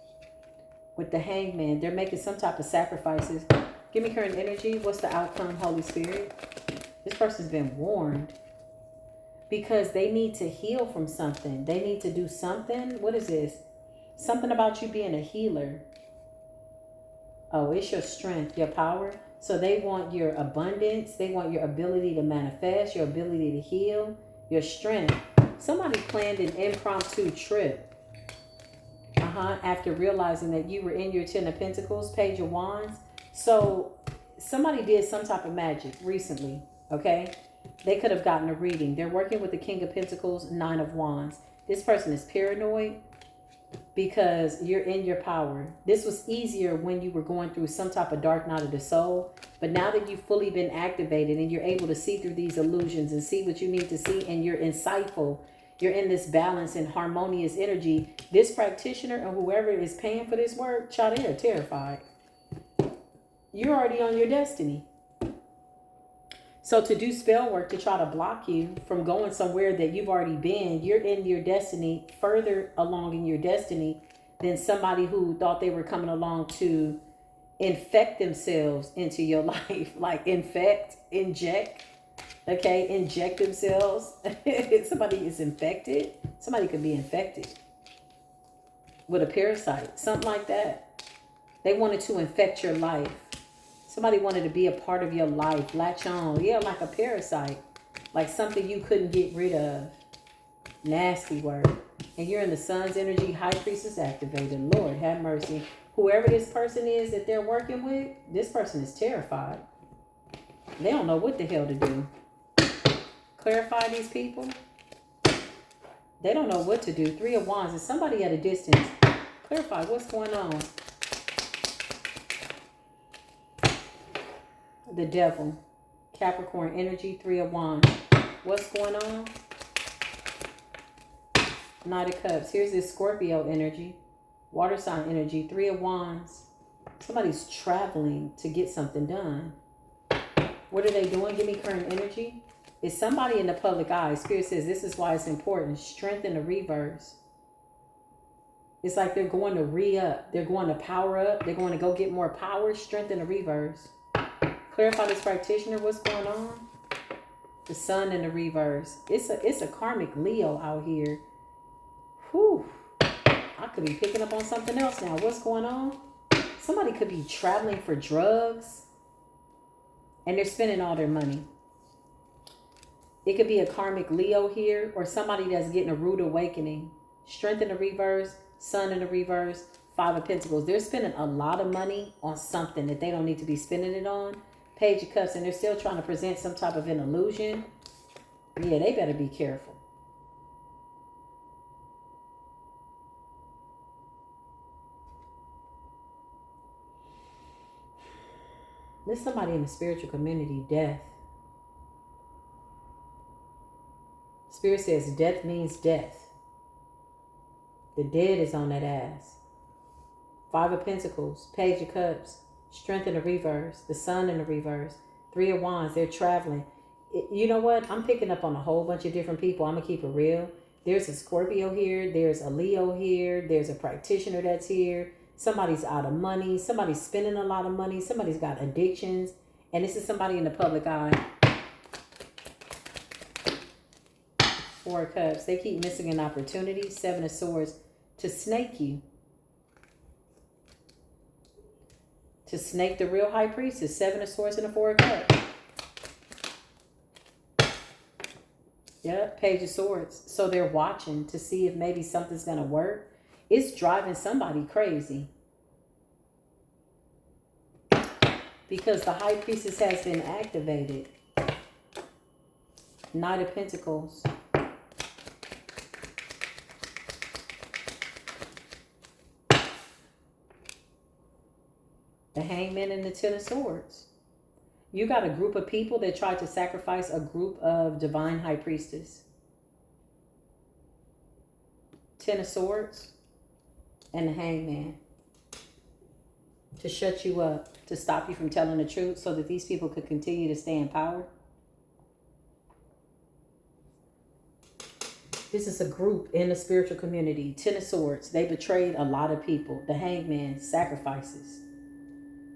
with the Hangman. They're making some type of sacrifices. Give me current energy. What's the outcome, Holy Spirit? This person's been warned because they need to heal from something. They need to do something. What is this? Something about you being a healer. Oh, it's your strength, your power. So they want your abundance. They want your ability to manifest, your ability to heal, your strength. Somebody planned an impromptu trip. After realizing that you were in your 10 of Pentacles, Page of Wands. So somebody did some type of magic recently, okay? They could have gotten a reading. They're working with the King of Pentacles, Nine of Wands. This person is paranoid because you're in your power. This was easier when you were going through some type of dark night of the soul. But now that you've fully been activated and you're able to see through these illusions and see what you need to see, and you're insightful, you're in this balance and harmonious energy, this practitioner or whoever is paying for this work, child, they are terrified. You're already on your destiny. So to do spell work to try to block you from going somewhere that you've already been, you're in your destiny, further along in your destiny than somebody who thought they were coming along to infect themselves into your life. Like infect, inject, okay? Inject themselves. Somebody is infected. Somebody could be infected with a parasite, something like that. They wanted to infect your life. Somebody wanted to be a part of your life, latch on. Yeah, like a parasite. Like something you couldn't get rid of. Nasty word. And you're in the sun's energy, high priestess activated. Lord, have mercy. Whoever this person is that they're working with, this person is terrified. They don't know what the hell to do. Clarify these people. They don't know what to do. Three of Wands. Is somebody at a distance? Clarify what's going on. The Devil, Capricorn energy, Three of Wands. What's going on? Knight of Cups. Here's this Scorpio energy, water sign energy, Three of Wands. Somebody's traveling to get something done. What are they doing? Give me current energy. It's somebody in the public eye. Spirit says this is why it's important. Strength in the reverse. It's like they're going to re-up. They're going to power up. They're going to go get more power. Strength in the reverse. Clarify this practitioner, what's going on? The Sun in the reverse. It's a karmic Leo out here. Whew. I could be picking up on something else now. What's going on? Somebody could be traveling for drugs and they're spending all their money. It could be a karmic Leo here or somebody that's getting a rude awakening. Strength in the reverse, Sun in the reverse, Five of Pentacles. They're spending a lot of money on something that they don't need to be spending it on. Page of Cups, and they're still trying to present some type of an illusion. Yeah, they better be careful. There's somebody in the spiritual community, death. Spirit says death means death. The dead is on that ass. Five of Pentacles, Page of Cups, Strength in the reverse, the Sun in the reverse, Three of Wands, they're traveling. You know what? I'm picking up on a whole bunch of different people. I'm going to keep it real. There's a Scorpio here. There's a Leo here. There's a practitioner that's here. Somebody's out of money. Somebody's spending a lot of money. Somebody's got addictions. And this is somebody in the public eye. Four of Cups. They keep missing an opportunity. Seven of Swords to snake you. To snake the real high priestess. Seven of Swords and a Four of Cups. Yep, Page of Swords. So they're watching to see if maybe something's going to work. It's driving somebody crazy. Because the high priestess has been activated. Knight of Pentacles. The Hangman and the Ten of Swords. You got a group of people that tried to sacrifice a group of divine high priestess. Ten of Swords and the Hangman. To shut you up, to stop you from telling the truth so that these people could continue to stay in power. This is a group in the spiritual community. Ten of Swords. They betrayed a lot of people. The Hangman, sacrifices.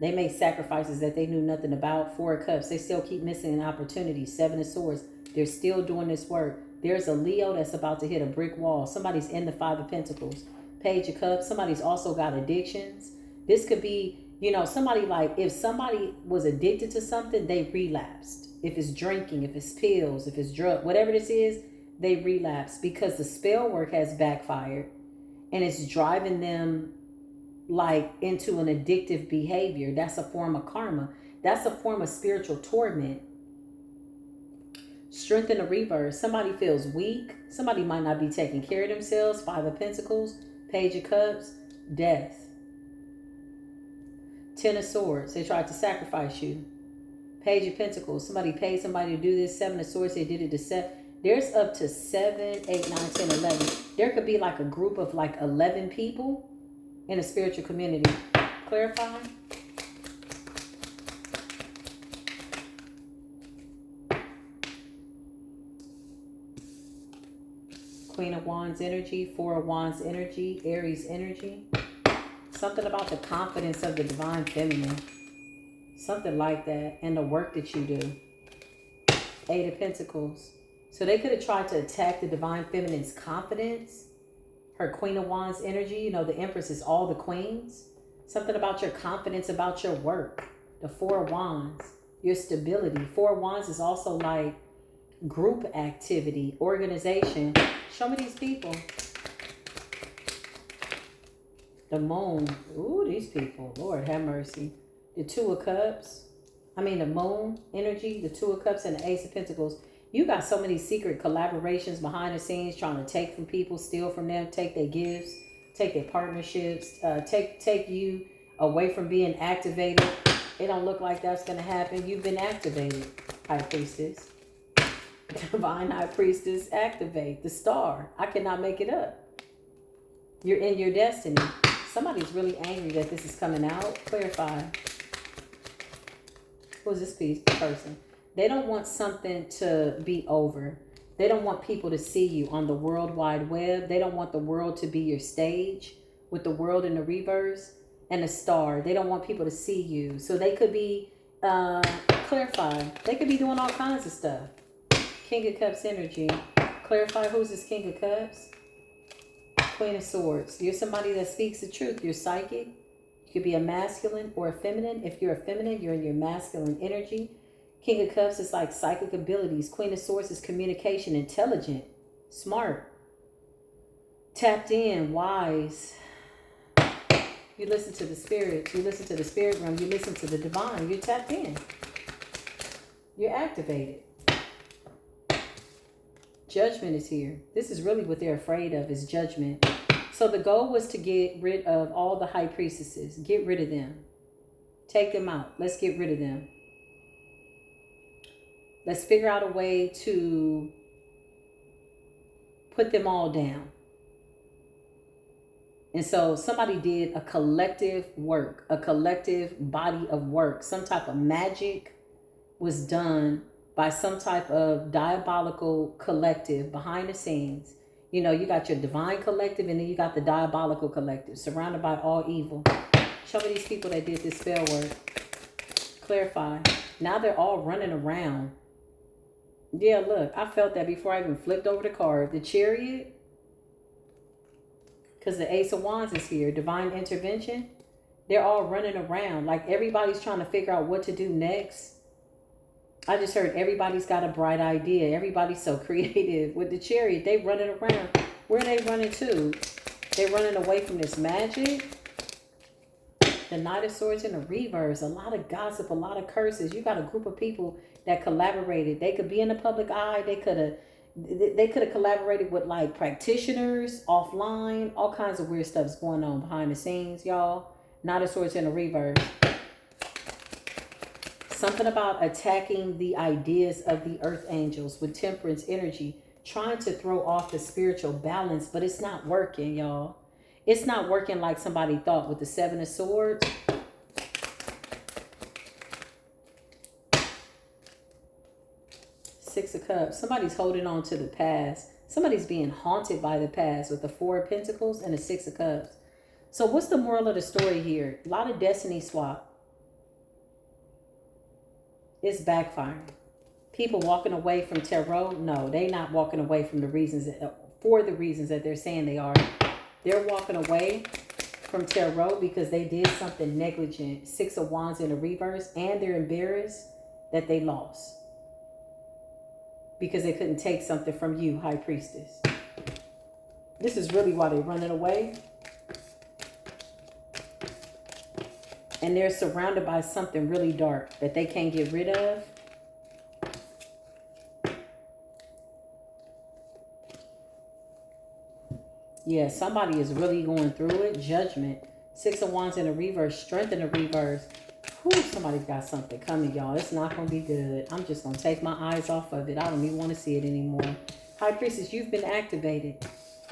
They made sacrifices that they knew nothing about. Four of Cups. They still keep missing an opportunity. Seven of Swords. They're still doing this work. There's a Leo that's about to hit a brick wall. Somebody's in the Five of Pentacles. Page of Cups. Somebody's also got addictions. This could be, you know, somebody like, if somebody was addicted to something, they relapsed. If it's drinking, if it's pills, if it's drug, whatever this is, they relapse because the spell work has backfired and it's driving them, like into an addictive behavior. That's a form of karma. That's a form of spiritual torment. Strength in the reverse. Somebody feels weak. Somebody might not be taking care of themselves. Five of Pentacles, Page of Cups, death. Ten of Swords. They tried to sacrifice you. Page of Pentacles. Somebody paid somebody to do this. Seven of Swords. They did it to seven. There's up to 7, 8, 9, 10, 11. There could be like a group of like 11 people in a spiritual community. Clarify. Queen of Wands energy, Four of Wands energy, Aries energy. Something about the confidence of the divine feminine. Something like that. And the work that you do. Eight of Pentacles. So they could have tried to attack the divine feminine's confidence. Her Queen of Wands energy. You know, the Empress is all the queens. Something about your confidence about your work. The Four of Wands. Your stability. Four of Wands is also like group activity, organization. Show me these people. The Moon. Ooh, these people. Lord have mercy. The Two of Cups. I mean, the Moon energy. The Two of Cups and the Ace of Pentacles. You got so many secret collaborations behind the scenes, trying to take from people, steal from them, take their gifts, take their partnerships, take you away from being activated. It don't look like that's going to happen. You've been activated, High Priestess. Divine High Priestess, activate. The Star. I cannot make it up. You're in your destiny. Somebody's really angry that this is coming out. Clarify. Who's this person? They don't want something to be over. They don't want people to see you on the World Wide Web. They don't want the world to be your stage with the world in the reverse and the Star. They don't want people to see you. So they could be, clarify. They could be doing all kinds of stuff. King of Cups energy. Clarify, who's this King of Cups? Queen of Swords. You're somebody that speaks the truth. You're psychic. You could be a masculine or a feminine. If you're a feminine, you're in your masculine energy. King of Cups is like psychic abilities. Queen of Swords is communication, intelligent, smart, tapped in, wise. You listen to the spirits. You listen to the spirit realm. You listen to the divine. You're tapped in. You're activated. Judgment is here. This is really what they're afraid of, is judgment. So the goal was to get rid of all the high priestesses. Get rid of them. Take them out. Let's get rid of them. Let's figure out a way to put them all down. And so somebody did a collective work, a collective body of work. Some type of magic was done by some type of diabolical collective behind the scenes. You know, you got your divine collective and then you got the diabolical collective surrounded by all evil. Show me these people that did this spell work. Clarify. Now they're all running around. Yeah, look, I felt that before I even flipped over the card. The Chariot, because the Ace of Wands is here. Divine intervention. They're all running around. Like everybody's trying to figure out what to do next. I just heard everybody's got a bright idea. Everybody's so creative. With the Chariot, they running around. Where are they running to? They're running away from this magic. The Knight of Swords in the reverse. A lot of gossip, a lot of curses. You got a group of people that collaborated. They could be in the public eye. They could have collaborated with like practitioners offline. All kinds of weird stuff's going on behind the scenes, y'all. Knight of Swords in the reverse. Something about attacking the ideas of the earth angels with temperance energy, trying to throw off the spiritual balance, but it's not working, y'all. It's not working like somebody thought with the Seven of Swords. Six of Cups. Somebody's holding on to the past. Somebody's being haunted by the past with the Four of Pentacles and the Six of Cups. So what's the moral of the story here? A lot of destiny swap. It's backfiring. People walking away from tarot. No, they're not walking away from the reasons for the reasons that they're saying they are. They're walking away from tarot because they did something negligent. Six of Wands in the reverse, and they're embarrassed that they lost because they couldn't take something from you, High Priestess. This is really why they're running away. And they're surrounded by something really dark that they can't get rid of. Yeah, somebody is really going through it. Judgment. 6 of Wands in the reverse. Strength in the reverse. Whew, somebody's got something coming, y'all. It's not going to be good. I'm just going to take my eyes off of it. I don't even want to see it anymore. High Priestess, you've been activated.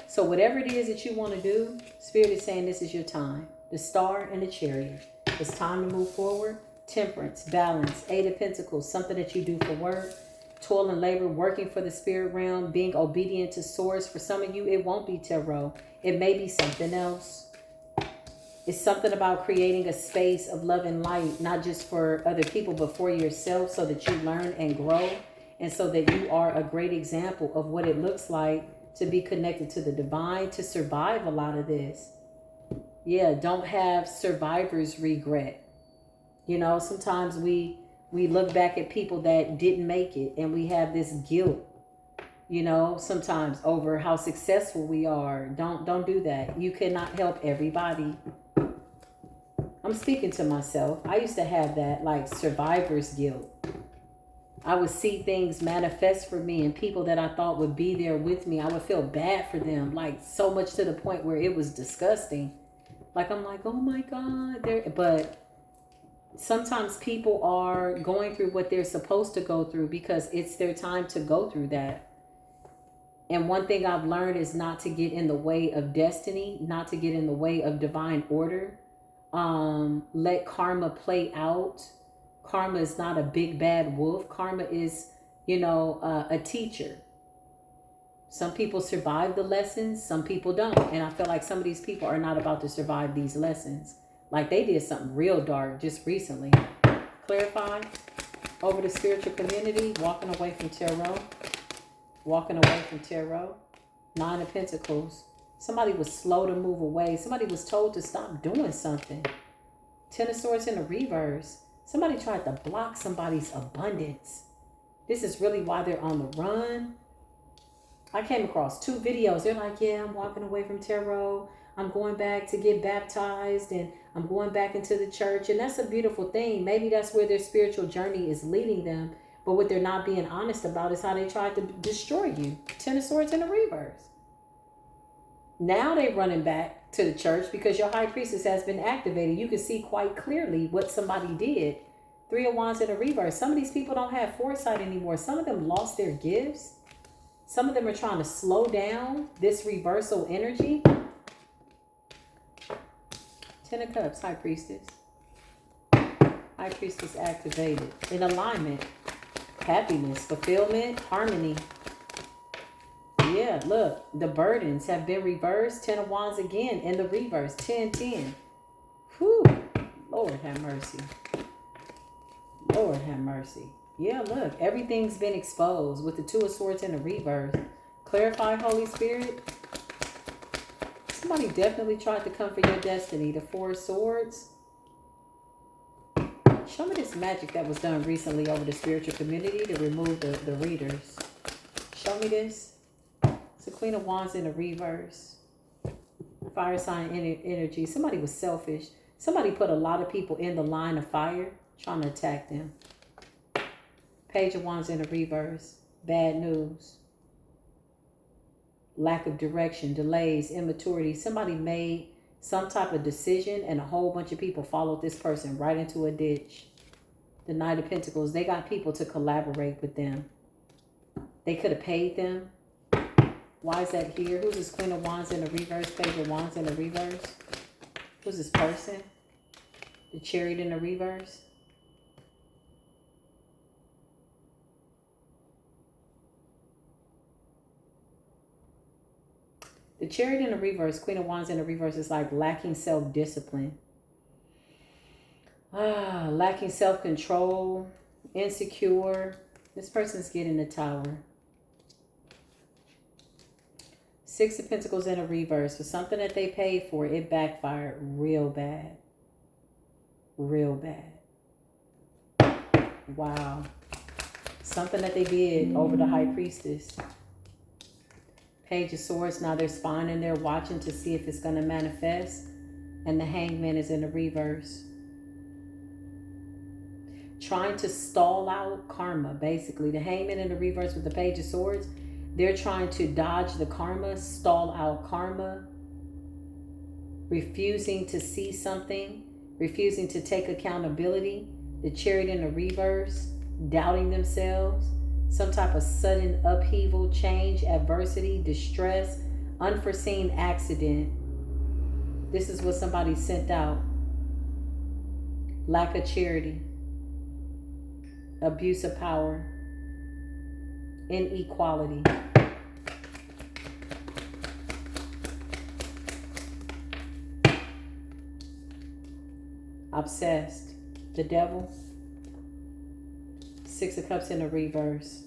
So whatever it is that you want to do, Spirit is saying this is your time. The Star and the Chariot. It's time to move forward. Temperance, balance, 8 of Pentacles, something that you do for work. Toil and labor, working for the spirit realm, being obedient to source. For some of you, it won't be tarot. It may be something else. It's something about creating a space of love and light, not just for other people, but for yourself, so that you learn and grow, and so that you are a great example of what it looks like to be connected to the divine, to survive a lot of this. Yeah, don't have survivor's regret. You know, sometimes we look back at people that didn't make it, and we have this guilt, you know, sometimes over how successful we are. Don't do that. You cannot help everybody. I'm speaking to myself. I used to have that, like, survivor's guilt. I would see things manifest for me, and people that I thought would be there with me, I would feel bad for them, like so much to the point where it was disgusting. Like, I'm like, oh my God. But sometimes people are going through what they're supposed to go through because it's their time to go through that. And one thing I've learned is not to get in the way of destiny, not to get in the way of divine order. Let karma play out. Karma is not a big bad wolf. Karma is, you know, a teacher. Some people survive the lessons, some people don't. And I feel like some of these people are not about to survive these lessons. Like they did something real dark just recently. Clarify over the spiritual community, walking away from tarot. Walking away from tarot. 9 of Pentacles. Somebody was slow to move away. Somebody was told to stop doing something. 10 of Swords in the reverse. Somebody tried to block somebody's abundance. This is really why they're on the run. I came across 2 videos. They're like, yeah, I'm walking away from tarot. I'm going back to get baptized, and I'm going back into the church. And that's a beautiful thing. Maybe that's where their spiritual journey is leading them. But what they're not being honest about is how they tried to destroy you. 10 of Swords in the reverse. Now they're running back to the church because your High Priestess has been activated. You can see quite clearly what somebody did. 3 of Wands in the reverse. Some of these people don't have foresight anymore. Some of them lost their gifts. Some of them are trying to slow down this reversal energy. 10 of Cups, High Priestess. High Priestess activated. In alignment. Happiness, fulfillment, harmony. Yeah, look, the burdens have been reversed. 10 of Wands again in the reverse. 10, 10. Whew. Lord have mercy. Lord have mercy. Yeah, look, everything's been exposed with the 2 of Swords in the reverse. Clarify, Holy Spirit. Somebody definitely tried to come for your destiny. The 4 of Swords. Show me this magic that was done recently over the spiritual community to remove the readers. Show me this. It's the Queen of Wands in the reverse. Fire sign energy. Somebody was selfish. Somebody put a lot of people in the line of fire trying to attack them. Page of Wands in the reverse. Bad news. Lack of direction, delays, immaturity. Somebody made some type of decision and a whole bunch of people followed this person right into a ditch. The Knight of Pentacles, they got people to collaborate with them. They could have paid them. Why is that here? Who's this Queen of Wands in the reverse? Page of Wands in the reverse. Who's this person? The Chariot in the reverse. The Chariot in the reverse, Queen of Wands in the reverse, is like lacking self-discipline. Lacking self-control, insecure. This person's getting the Tower. 6 of Pentacles in a reverse. For something that they paid for, it backfired real bad. Real bad. Wow. Something that they did over the High Priestess. Page of Swords. Now they're spying and they're watching to see if it's going to manifest. And the Hangman is in the reverse. trying to stall out karma, basically. The Hangman in the reverse with the Page of Swords, they're trying to dodge the karma, stall out karma, refusing to see something, refusing to take accountability. The Chariot in the reverse, doubting themselves, some type of sudden upheaval, change, adversity, distress, unforeseen accident. This is what somebody sent out. Lack of charity, abuse of power, inequality. Obsessed. The Devil. Six of Cups in the reverse.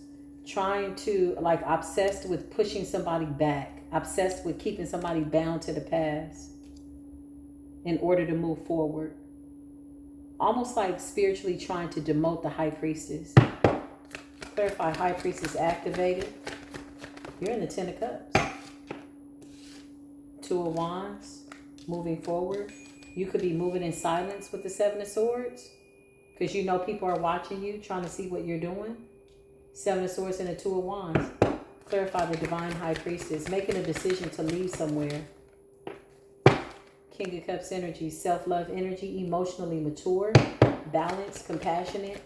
Trying to, like, obsessed with pushing somebody back. Obsessed with keeping somebody bound to the past in order to move forward. Almost like spiritually trying to demote the High Priestess. Clarify, High Priestess activated. You're in the Ten of Cups. Two of Wands. Moving forward. You could be moving in silence with the Seven of Swords. Because you know people are watching you, trying to see what you're doing. Seven of Swords and the Two of Wands. Clarify the Divine High Priestess. Making a decision to leave somewhere. King of Cups energy. Self-love energy. Emotionally mature. Balanced. Compassionate.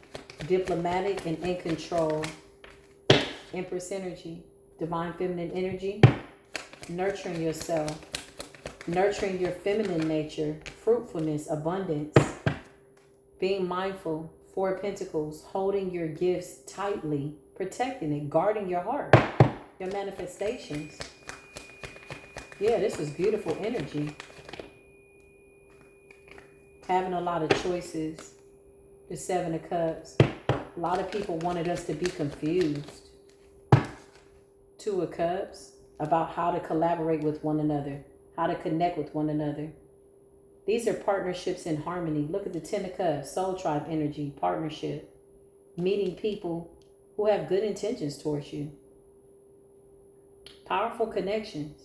Diplomatic and in control. Empress energy. Divine feminine energy. Nurturing yourself. Nurturing your feminine nature. Fruitfulness. Abundance. Being mindful. Four of Pentacles. Holding your gifts tightly. Protecting it. Guarding your heart. Your manifestations. Yeah, this was beautiful energy. Having a lot of choices. The Seven of Cups. A lot of people wanted us to be confused. Two of Cups. About how to collaborate with one another. How to connect with one another. These are partnerships in harmony. Look at the Ten of Cups. Soul tribe energy. Partnership. Meeting people who have good intentions towards you. Powerful connections.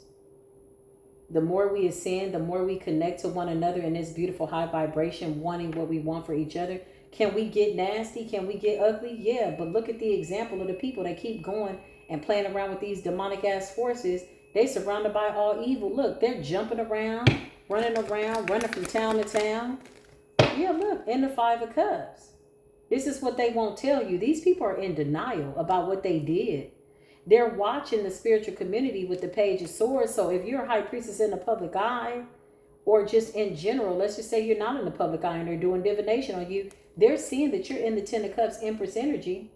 The more we ascend, the more we connect to one another in this beautiful high vibration, wanting what we want for each other. Can we get nasty? Can we get ugly? Yeah, but look at the example of the people that keep going and playing around with these demonic ass forces. They surrounded by all evil. Look, they're jumping around, running from town to town. Yeah, look, in the Five of Cups. This is what they won't tell you. These people are in denial about what they did. They're watching the spiritual community with the Page of Swords. So if you're a High Priestess in the public eye, or just in general, let's just say you're not in the public eye and they're doing divination on you, they're seeing that you're in the Ten of Cups, Empress energy,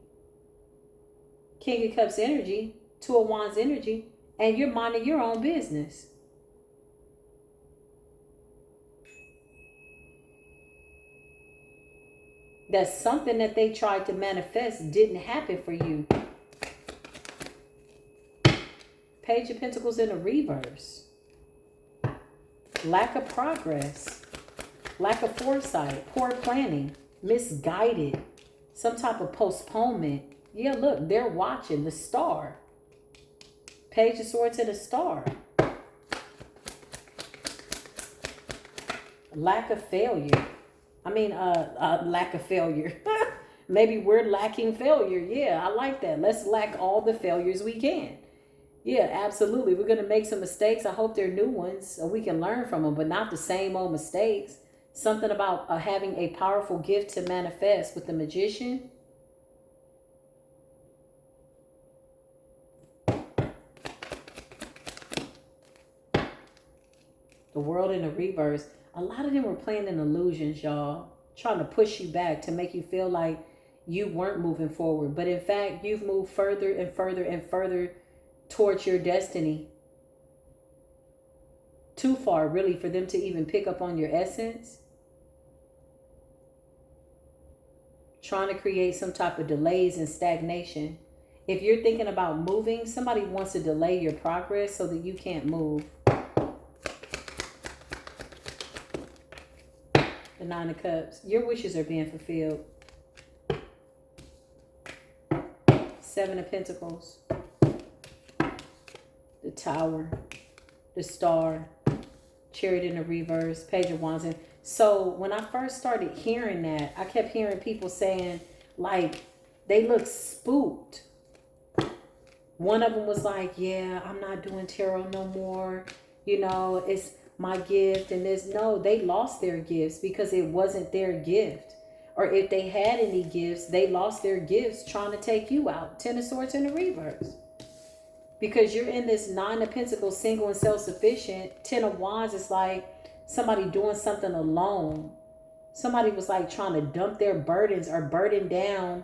King of Cups energy, Two of Wands energy, and you're minding your own business. That something that they tried to manifest didn't happen for you. Page of Pentacles in the reverse. Lack of progress. Lack of foresight. Poor planning. Misguided. Some type of postponement. Yeah, look, they're watching the Star. Page of Swords and the Star. Lack of failure. Lack of failure. Maybe we're lacking failure. Yeah, I like that. Let's lack all the failures we can. Yeah, absolutely. We're going to make some mistakes. I hope they're new ones so we can learn from them, but not the same old mistakes. Something about having a powerful gift to manifest with the Magician. The World in the reverse. A lot of them were playing in illusions, y'all. Trying to push you back to make you feel like you weren't moving forward. But in fact, you've moved further and further and further towards your destiny. Too far, really, for them to even pick up on your essence. Trying to create some type of delays and stagnation. If you're thinking about moving, somebody wants to delay your progress so that you can't move. The Nine of Cups. Your wishes are being fulfilled. Seven of Pentacles. The Tower, the Star, Chariot in the reverse, Page of Wands. And So when I first started hearing that, I kept hearing people saying, like, they look spooked. One of them was like, yeah, I'm not doing tarot no more. You know, it's my gift and this. No, they lost their gifts because it wasn't their gift. Or if they had any gifts, they lost their gifts trying to take you out. Ten of Swords in the reverse. Because you're in this Nine of Pentacles, single and self-sufficient. Ten of Wands is like somebody doing something alone. Somebody was like trying to dump their burdens or burden down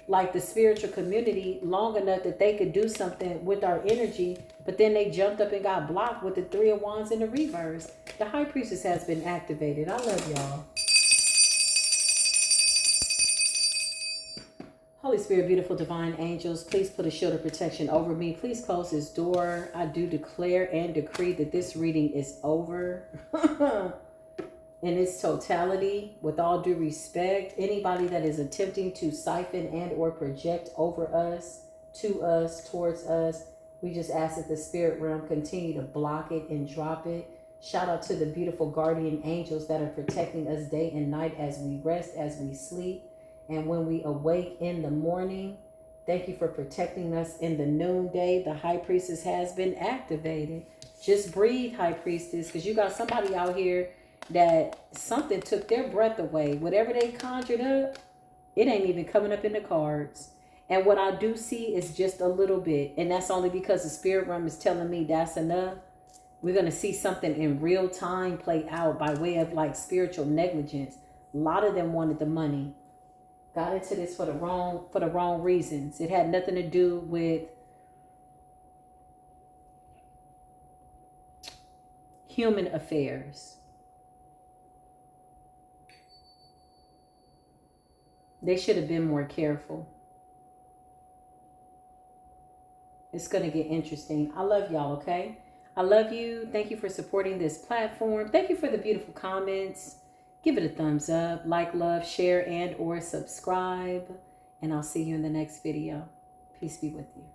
like the spiritual community long enough that they could do something with our energy, but then they jumped up and got blocked with the Three of Wands in the reverse. The High Priestess has been activated. I love y'all. Holy Spirit, beautiful divine angels, please put a shield of protection over me. Please close this door. I do declare and decree that this reading is over. In its totality, with all due respect, anybody that is attempting to siphon and or project over us, to us, towards us, we just ask that the spirit realm continue to block it and drop it. Shout out to the beautiful guardian angels that are protecting us day and night as we rest, as we sleep, and when we awake in the morning. Thank you for protecting us in the noonday. The High Priestess has been activated. Just breathe, High Priestess, because you got somebody out here that something took their breath away. Whatever they conjured up, it ain't even coming up in the cards. And what I do see is just a little bit. And that's only because the spirit realm is telling me that's enough. We're going to see something in real time play out by way of like spiritual negligence. A lot of them wanted the money. Got into this for the wrong reasons. It had nothing to do with human affairs. They should have been more careful. It's going to get interesting. I love y'all, okay? I love you. Thank you for supporting this platform. Thank you for the beautiful comments. Give it a thumbs up, like, love, share, and or subscribe. And I'll see you in the next video. Peace be with you.